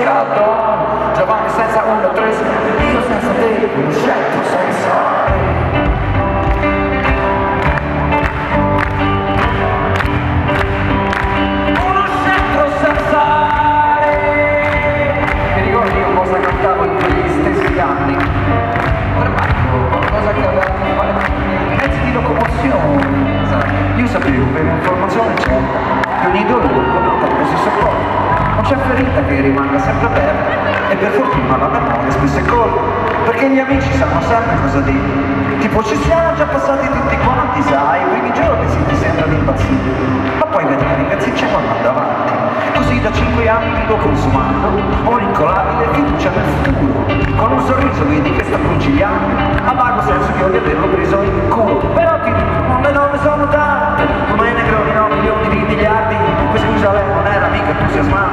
Don, Giovanni senza uno, tre, io senza te, uno scelto senza cantavo in quegli stessi anni. Ormai qualcosa che aveva a che fare con i mezzi di locomozione. Io sapevo per informazione certa che ogni dolore lo si sopporta. Non c'è ferita che rimanga sempre aperta e per fortuna la memoria spesso è colpa, perché gli amici sanno sempre cosa dire. Tipo ci siamo già passati tutti quanti, sai, i primi giorni si ti sembra di impazzire, ma poi vedi che ragazzi c'è andando avanti. Così da 5 anni vivo consumando un'incolabile fiducia nel futuro. Con un sorriso vedi che sta conciliando, a vago senso che ho di averlo preso in culo. Però ti dico, le donne sono tante, come i negroni 9 milioni di miliardi. Poi scusa, lei non era mica entusiasmata.